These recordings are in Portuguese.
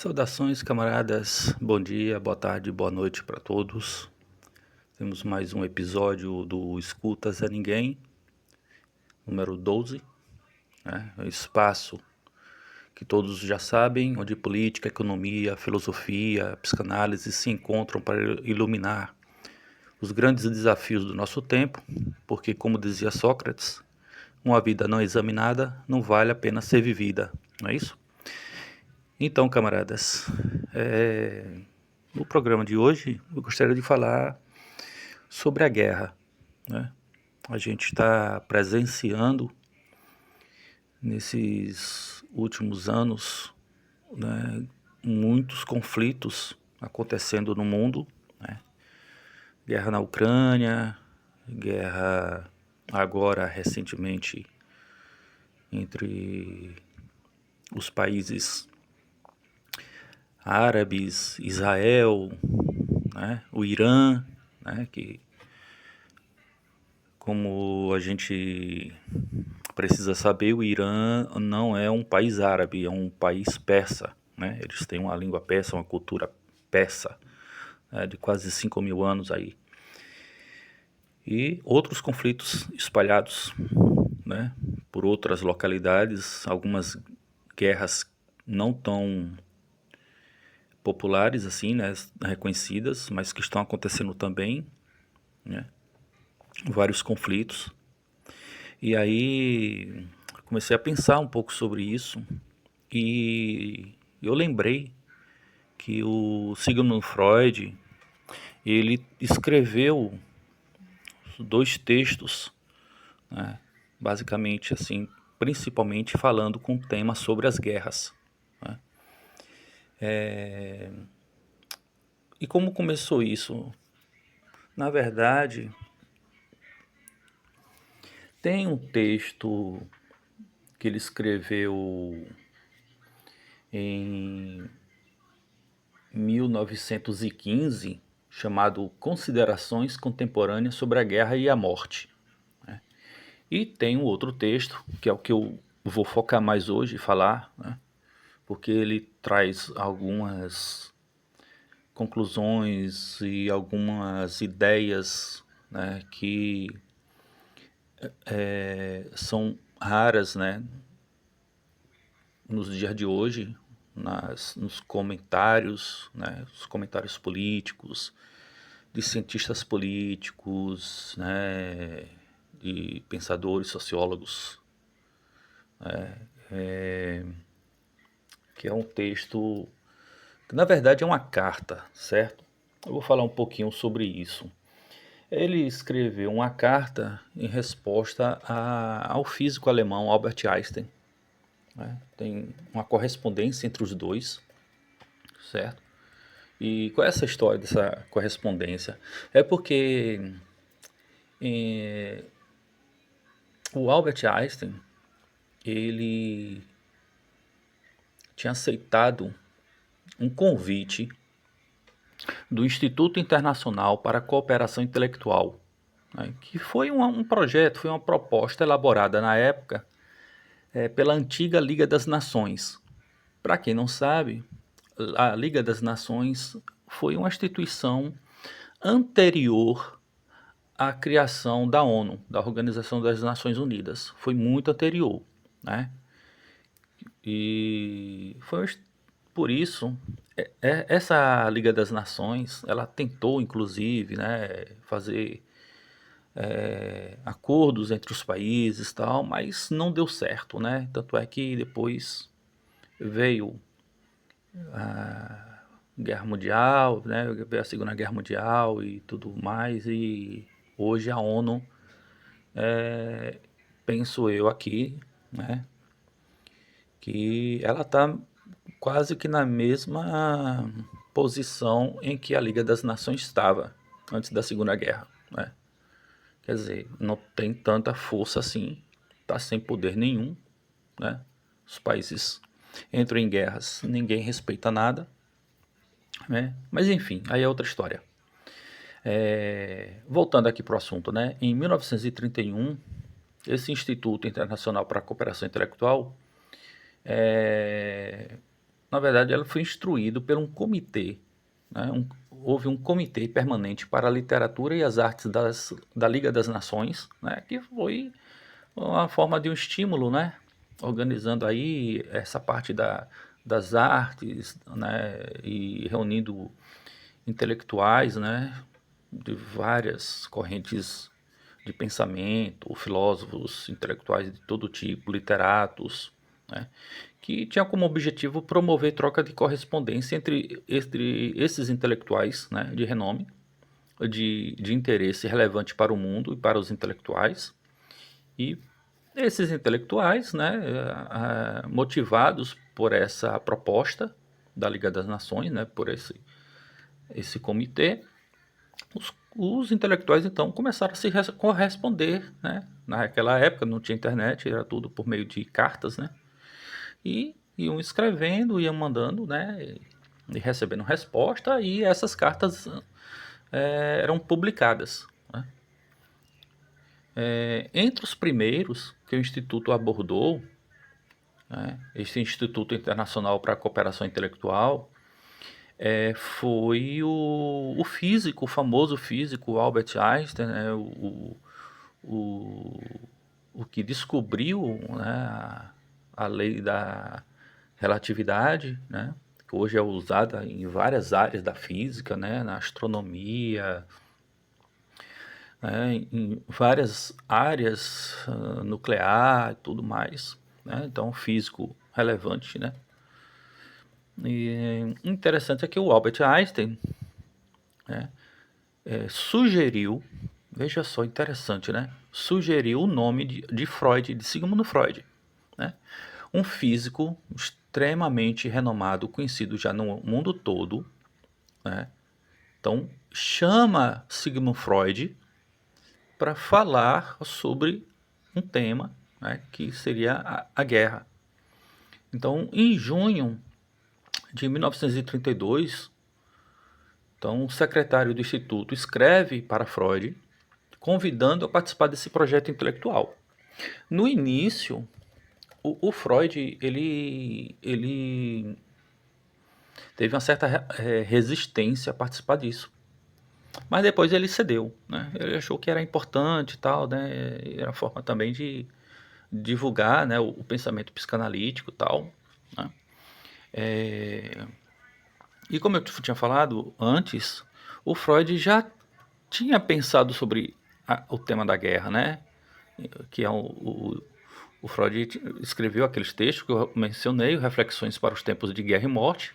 Saudações, camaradas. Bom dia, boa tarde, boa noite para todos. Temos mais um episódio do Escutas a Ninguém, número 12, né? Um espaço que todos já sabem, onde política, economia, filosofia, psicanálise se encontram para iluminar os grandes desafios do nosso tempo, porque, como dizia Sócrates, uma vida não examinada não vale a pena ser vivida, não é isso? Então, camaradas, no programa de hoje eu gostaria de falar sobre a guerra, né? A gente está presenciando nesses últimos anos, né, muitos conflitos acontecendo no mundo, né? Guerra na Ucrânia, guerra agora recentemente entre os países árabes, Israel, né, o Irã, né, que, como a gente precisa saber, o Irã não é um país árabe, é um país persa, né? Eles têm uma língua persa, uma cultura persa, né, de quase 5.000 anos aí. E outros conflitos espalhados, né, por outras localidades, algumas guerras não tão populares assim, né, reconhecidas, mas que estão acontecendo também, né, vários conflitos. E aí comecei a pensar um pouco sobre isso e eu lembrei que o Sigmund Freud, ele escreveu dois textos, né, basicamente assim, principalmente falando com o tema sobre as guerras, né. E como começou isso? Na verdade, tem um texto que ele escreveu em 1915, chamado Considerações Contemporâneas sobre a Guerra e a Morte, né? E tem um outro texto, que é o que eu vou focar mais hoje e falar, né? Porque ele traz algumas conclusões e algumas ideias, né, que são raras, né, nos dias de hoje, nos comentários, né, os comentários políticos, de cientistas políticos, né, de pensadores, sociólogos, que é um texto que na verdade é uma carta, certo? Eu vou falar um pouquinho sobre isso. Ele escreveu uma carta em resposta ao físico alemão Albert Einstein, né? Tem uma correspondência entre os dois, certo? E qual é essa história dessa correspondência? É porque eh, o Albert Einstein, ele tinha aceitado um convite do Instituto Internacional para a Cooperação Intelectual, né, que foi um projeto, foi uma proposta elaborada na época pela antiga Liga das Nações. Para quem não sabe, a Liga das Nações foi uma instituição anterior à criação da ONU, da Organização das Nações Unidas. Foi muito anterior, né? E foi por isso, essa Liga das Nações, ela tentou inclusive, né, fazer acordos entre os países e tal, mas não deu certo, né? Tanto é que depois veio a Guerra Mundial, né? Veio a Segunda Guerra Mundial e tudo mais, e hoje a ONU, penso eu aqui, né, que ela está quase que na mesma posição em que a Liga das Nações estava antes da Segunda Guerra, né? Quer dizer, não tem tanta força assim, está sem poder nenhum, né? Os países entram em guerras, ninguém respeita nada, né? Mas enfim, aí é outra história. Voltando aqui para o assunto, né? Em 1931, esse Instituto Internacional para a Cooperação Intelectual na verdade, ela foi instruído por um comitê, né? Houve um comitê permanente para a literatura e as artes da Liga das Nações, né? Que foi uma forma de um estímulo, né? Organizando aí essa parte das artes, né? E reunindo intelectuais, né? De várias correntes de pensamento, filósofos, intelectuais de todo tipo, literatos, né? Que tinha como objetivo promover troca de correspondência entre esses intelectuais, né? De renome, de interesse relevante para o mundo e para os intelectuais, e esses intelectuais, né, motivados por essa proposta da Liga das Nações, né, por esse comitê, os intelectuais então começaram a se corresponder, né? Naquela época não tinha internet, era tudo por meio de cartas, né? E iam escrevendo, iam mandando, né? E recebendo resposta, e essas cartas eram publicadas, né? Entre os primeiros que o Instituto abordou, né, esse Instituto Internacional para a Cooperação Intelectual, foi o físico, o famoso físico Albert Einstein, né, o, o que descobriu, né, a lei da relatividade, né, que hoje é usada em várias áreas da física, né, na astronomia, né, em várias áreas nuclear e tudo mais, né, então físico relevante, né. E interessante é que o Albert Einstein, né, sugeriu, veja só, interessante, né? Sugeriu o nome de Freud, de Sigmund Freud, né? Um físico extremamente renomado, conhecido já no mundo todo, né? Então, chama Sigmund Freud para falar sobre um tema, né, que seria a guerra. Então, em junho de 1932, então, o secretário do Instituto escreve para Freud, convidando a participar desse projeto intelectual. No início, o Freud ele teve uma certa resistência a participar disso, mas depois ele cedeu, né? Ele achou que era importante e tal, né? Era uma forma também de divulgar, né, o pensamento psicanalítico e tal, né? E como eu tinha falado antes, o Freud já tinha pensado sobre o tema da guerra, né? Que é o Freud escreveu aqueles textos que eu mencionei, Reflexões para os Tempos de Guerra e Morte,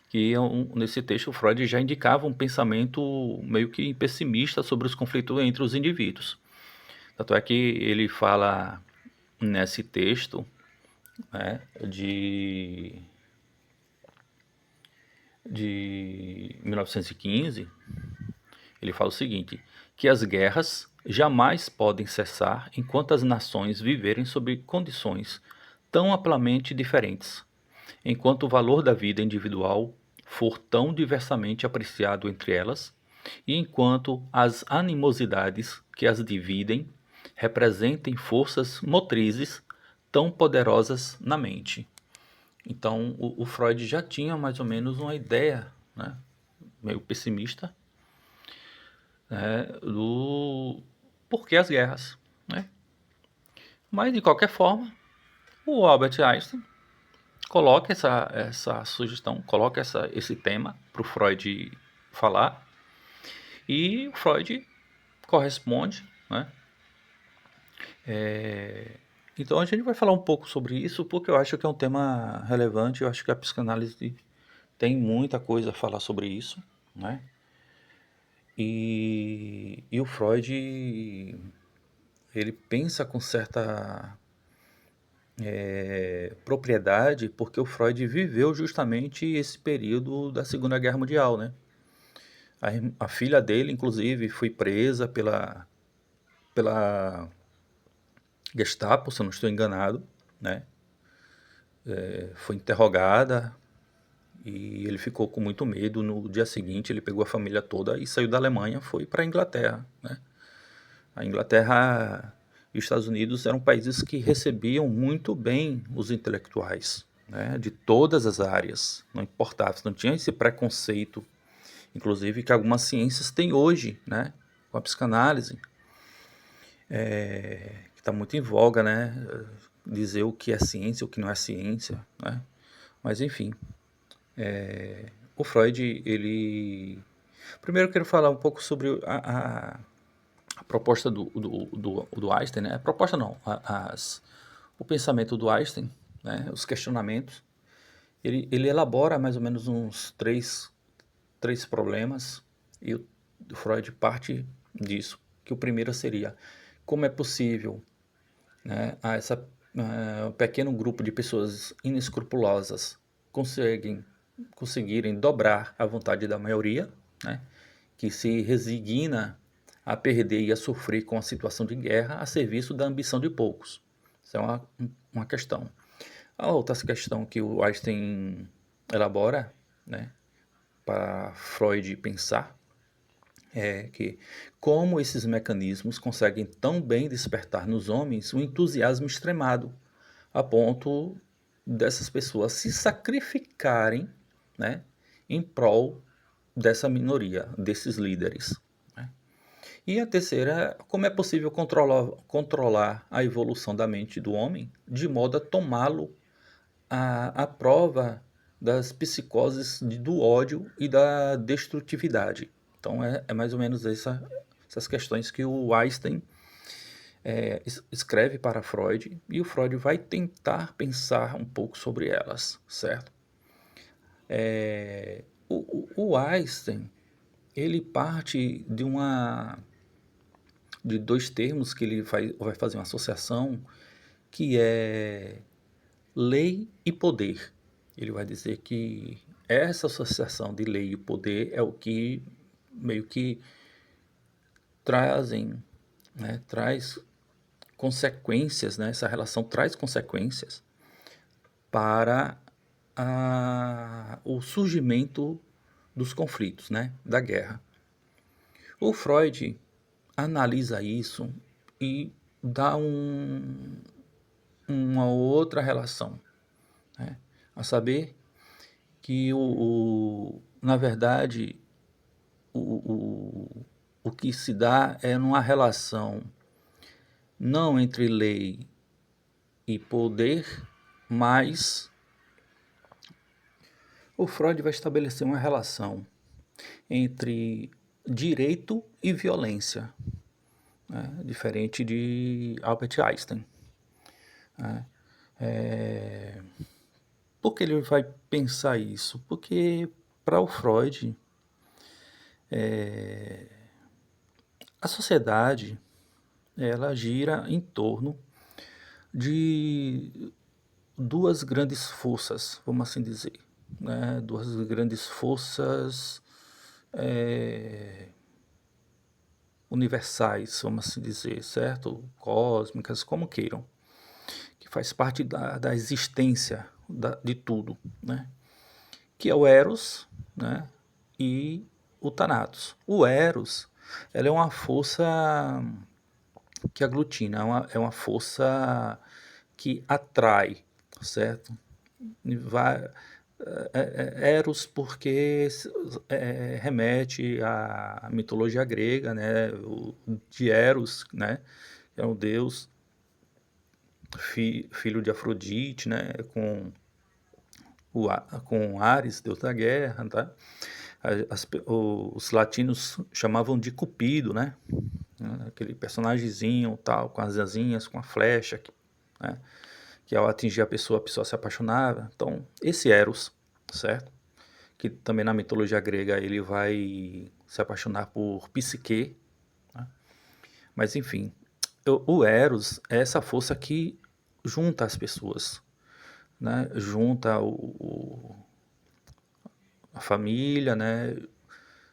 que nesse texto o Freud já indicava um pensamento meio que pessimista sobre os conflitos entre os indivíduos. Tanto é que ele fala nesse texto, né, de 1915, ele fala o seguinte, que as guerras jamais podem cessar enquanto as nações viverem sob condições tão amplamente diferentes, enquanto o valor da vida individual for tão diversamente apreciado entre elas, e enquanto as animosidades que as dividem representem forças motrizes tão poderosas na mente. Então, o Freud já tinha mais ou menos uma ideia, né, meio pessimista, né, do porquê as guerras, né? Mas, de qualquer forma, o Albert Einstein coloca essa sugestão, coloca esse tema para o Freud falar, e o Freud corresponde, né? Então a gente vai falar um pouco sobre isso, porque eu acho que é um tema relevante, eu acho que a psicanálise tem muita coisa a falar sobre isso, né? E o Freud, ele pensa com certa propriedade, porque o Freud viveu justamente esse período da Segunda Guerra Mundial, né? A filha dele, inclusive, foi presa pela Gestapo, se eu não estou enganado, né? Foi interrogada e ele ficou com muito medo. No dia seguinte, ele pegou a família toda e saiu da Alemanha, foi para a Inglaterra, né? A Inglaterra e os Estados Unidos eram países que recebiam muito bem os intelectuais, né, de todas as áreas, não importava, não tinha esse preconceito, inclusive que algumas ciências têm hoje, né, com a psicanálise, que está muito em voga, né, dizer o que é ciência, o que não é ciência, né, mas enfim, o Freud, ele... Primeiro eu quero falar um pouco sobre a proposta do Einstein, né, a proposta não, o pensamento do Einstein, né, os questionamentos. Ele elabora mais ou menos uns três problemas, e o Freud parte disso, que o primeiro seria como é possível, né, um pequeno grupo de pessoas inescrupulosas conseguirem dobrar a vontade da maioria, né, que se resigna a perder e a sofrer com a situação de guerra a serviço da ambição de poucos. Isso é uma questão. A outra questão que o Einstein elabora, né, para Freud pensar, é que como esses mecanismos conseguem tão bem despertar nos homens um entusiasmo extremado, a ponto dessas pessoas se sacrificarem, né, em prol dessa minoria, desses líderes. Né? E a terceira, como é possível controlar a evolução da mente do homem de modo a tomá-lo à prova das psicoses do ódio e da destrutividade. Então é mais ou menos essas questões que o Einstein escreve para Freud, e o Freud vai tentar pensar um pouco sobre elas, certo? O Einstein, ele parte de dois termos que ele vai fazer uma associação, que é lei e poder. Ele vai dizer que essa associação de lei e poder é o que meio que trazem, né, traz consequências, né, essa relação traz consequências para o surgimento dos conflitos, né, da guerra. O Freud analisa isso e dá uma outra relação, né, a saber que na verdade o que se dá é uma relação não entre lei e poder, mas o Freud vai estabelecer uma relação entre direito e violência, né? Diferente de Albert Einstein. Né? Por que ele vai pensar isso? Porque para o Freud, a sociedade ela gira em torno de duas grandes forças, vamos assim dizer, né? Duas grandes forças universais, vamos assim dizer, certo? Cósmicas, como queiram, que faz parte da existência de tudo, né? Que é o Eros, né? E o Thanatos. O Eros, ela é uma força que aglutina, é uma força que atrai, certo? Vai, Eros porque remete à mitologia grega, né? De Eros, né? É um deus filho de Afrodite, né? Com Ares, deus da guerra, tá? Os latinos chamavam de Cupido, né? Aquele personagemzinho tal, com as asinhas, com a flecha, né? Que ao atingir a pessoa se apaixonava. Então, esse Eros, certo? Que também na mitologia grega ele vai se apaixonar por Psique, né? Mas enfim, o Eros é essa força que junta as pessoas, né? Junta a família, né?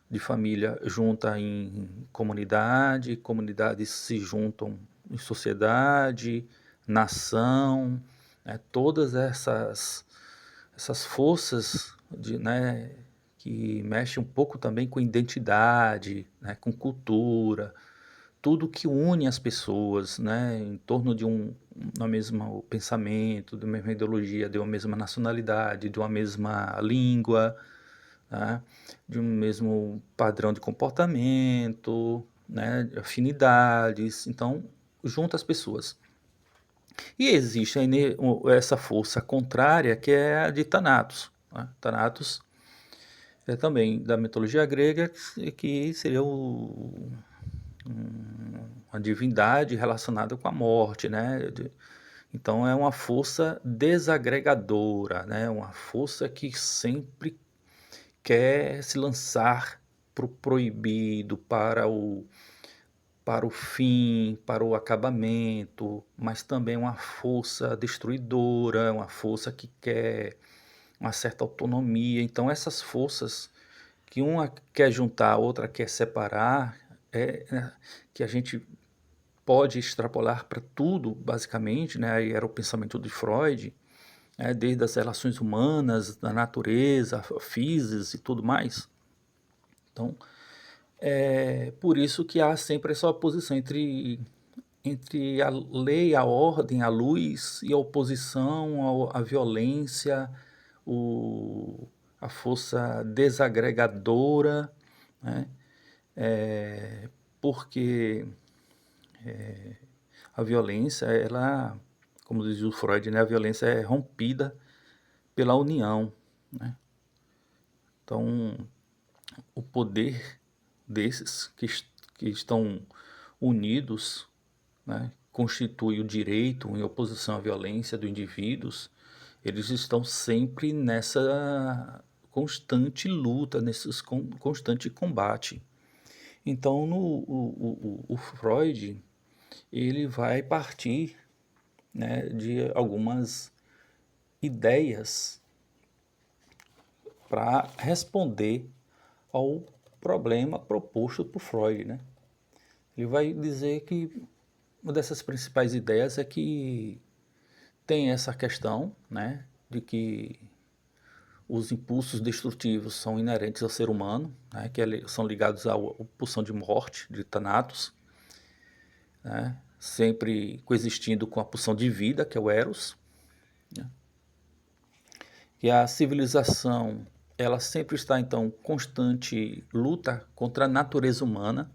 De família junta em comunidade, comunidades se juntam em sociedade, nação, né? Todas essas forças né, que mexem um pouco também com identidade, né, com cultura, tudo que une as pessoas, né, em torno de um mesmo pensamento, de uma mesma ideologia, de uma mesma nacionalidade, de uma mesma língua, né, de um mesmo padrão de comportamento, né, afinidades. Então, junta as pessoas. E existe a essa força contrária que é a de Thanatos, né? Thanatos é também da mitologia grega, que seria uma divindade relacionada com a morte, né? Então é uma força desagregadora, né? Uma força que sempre quer se lançar para o proibido, para o fim, para o acabamento, mas também uma força destruidora, uma força que quer uma certa autonomia. Então essas forças que uma quer juntar, a outra quer separar, que a gente pode extrapolar para tudo, basicamente, né? Aí era o pensamento de Freud, né? Desde as relações humanas, da natureza, físicas e tudo mais. Então, é por isso que há sempre essa oposição entre a lei, a ordem, a luz e a oposição à violência, o, a força desagregadora, né? É, porque a violência, ela, como diz o Freud, né, a violência é rompida pela união, né? Então, o poder desses que estão unidos, né, constitui o direito em oposição à violência do indivíduos, eles estão sempre nessa constante luta, nesse constante combate. Então, o Freud, ele vai partir, né, de algumas ideias para responder ao problema proposto por Freud, né? Ele vai dizer que uma dessas principais ideias é que tem essa questão, né, de que os impulsos destrutivos são inerentes ao ser humano, né, que são ligados à pulsão de morte, de Thanatos, né, sempre coexistindo com a pulsão de vida, que é o Eros, né, e a civilização, ela sempre está, então, em constante luta contra a natureza humana.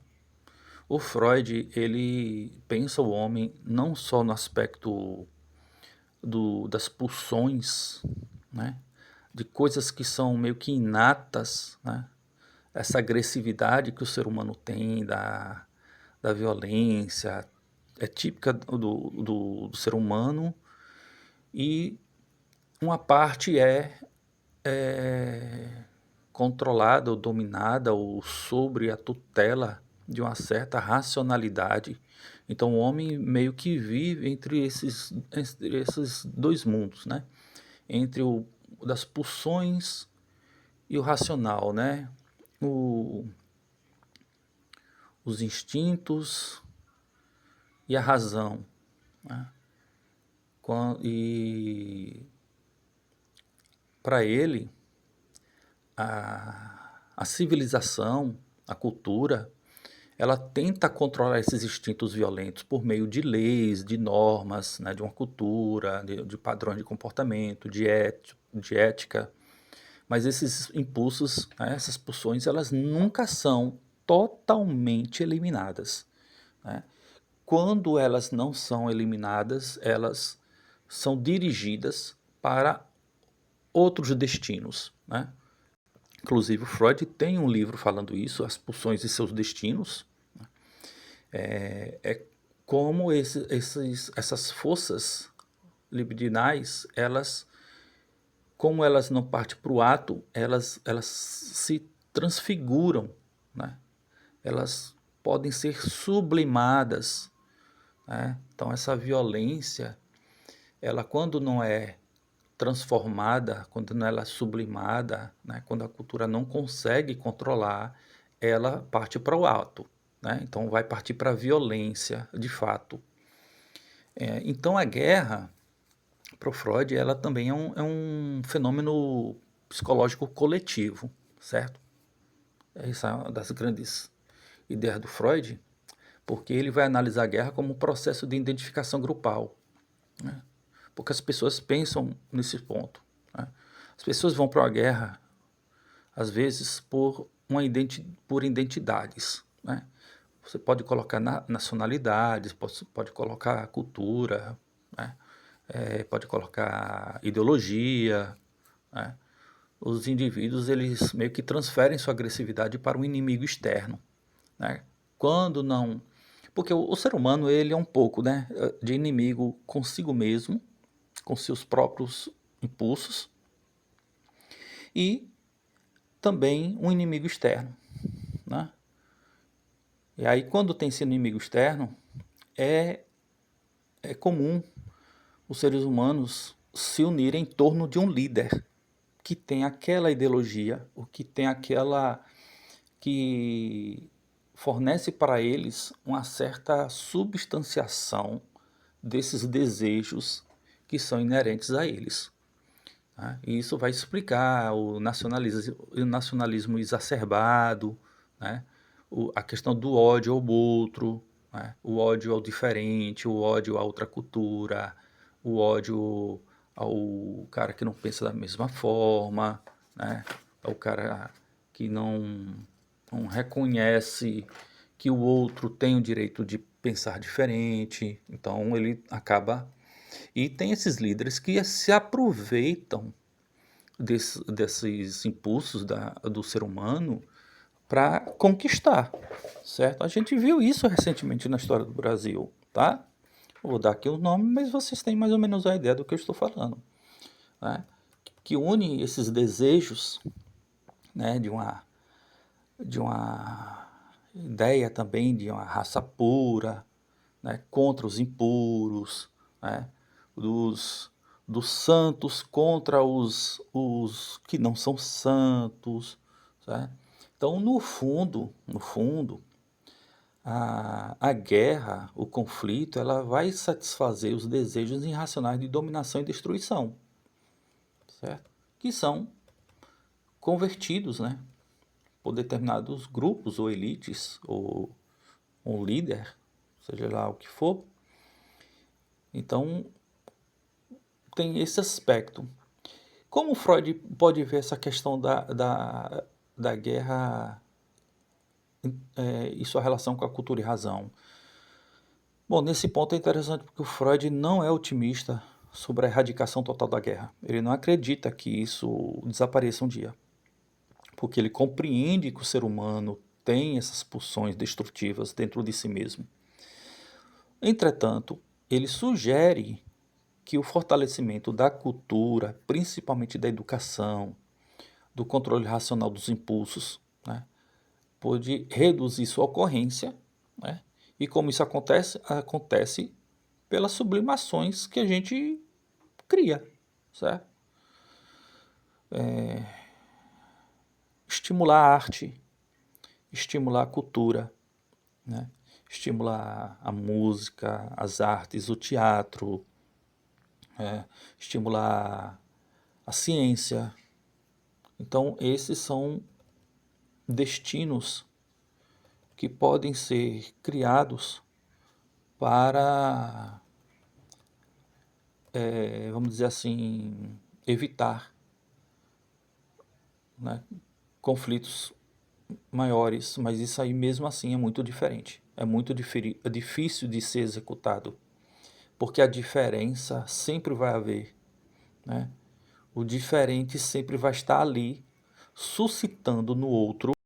O Freud, ele pensa o homem não só no aspecto das pulsões, né, de coisas que são meio que inatas, né, essa agressividade que o ser humano tem, da violência, é típica do ser humano, e uma parte é controlada ou dominada ou sobre a tutela de uma certa racionalidade. Então o homem meio que vive entre esses dois mundos, né? Entre o das pulsões e o racional, né? O, os instintos e a razão, né? E para ele, a civilização, a cultura, ela tenta controlar esses instintos violentos por meio de leis, de normas, né, de uma cultura, de padrões de comportamento, de ética. Mas esses impulsos, né, essas pulsões, elas nunca são totalmente eliminadas, né? Quando elas não são eliminadas, elas são dirigidas para outros destinos, né? Inclusive o Freud tem um livro falando isso, As Pulsões e Seus Destinos. É como essas forças libidinais, como elas não partem para o ato, elas se transfiguram, né? Elas podem ser sublimadas, né? Então essa violência, ela quando não é transformada, quando não ela é sublimada, né? Quando a cultura não consegue controlar, ela parte para o ato, né? Então vai partir para a violência, de fato. Então a guerra, para o Freud, ela também é um fenômeno psicológico coletivo, certo? Essa é uma das grandes ideias do Freud, porque ele vai analisar a guerra como um processo de identificação grupal, né? Porque as pessoas pensam nesse ponto, né? As pessoas vão para a guerra, às vezes, por identidades, né? Você pode colocar nacionalidades, pode colocar cultura, né? Pode colocar ideologia, né? Os indivíduos, eles meio que transferem sua agressividade para um inimigo externo, né? Quando não... Porque o ser humano, ele é um pouco, né, de inimigo consigo mesmo, com seus próprios impulsos, e também um inimigo externo, né? E aí, quando tem esse inimigo externo, é, é comum os seres humanos se unirem em torno de um líder que tem aquela ideologia, o que tem aquela... que fornece para eles uma certa substanciação desses desejos que são inerentes a eles, né? E isso vai explicar o nacionalismo exacerbado, né? A questão do ódio ao outro, né? O ódio ao diferente, o ódio a outra cultura, o ódio ao cara que não pensa da mesma forma, né? Ao cara que não reconhece que o outro tem o direito de pensar diferente, então ele acaba... E tem esses líderes que se aproveitam desses impulsos do ser humano para conquistar, certo? A gente viu isso recentemente na história do Brasil, tá? Vou dar aqui o nome, mas vocês têm mais ou menos a ideia do que eu estou falando, né? Que une esses desejos, né, de uma ideia também de uma raça pura, né, contra os impuros, né, dos santos contra os que não são santos, certo? Então, no fundo, a guerra, o conflito, ela vai satisfazer os desejos irracionais de dominação e destruição, certo? Que são convertidos, né, por determinados grupos ou elites ou um líder, seja lá o que for. Então, tem esse aspecto. Como Freud pode ver essa questão da guerra e sua relação com a cultura e razão? Bom, nesse ponto é interessante porque o Freud não é otimista sobre a erradicação total da guerra. Ele não acredita que isso desapareça um dia, porque ele compreende que o ser humano tem essas pulsões destrutivas dentro de si mesmo. Entretanto, ele sugere que o fortalecimento da cultura, principalmente da educação, do controle racional dos impulsos, né, pode reduzir sua ocorrência, né, e como isso acontece? Acontece pelas sublimações que a gente cria, certo? Estimular a arte, estimular a cultura, né, estimular a música, as artes, o teatro, estimular a ciência. Então, esses são destinos que podem ser criados para, vamos dizer assim, evitar, né, conflitos maiores, mas isso aí mesmo assim é muito diferente. É muito difícil de ser executado, porque a diferença sempre vai haver, né? O diferente sempre vai estar ali, suscitando no outro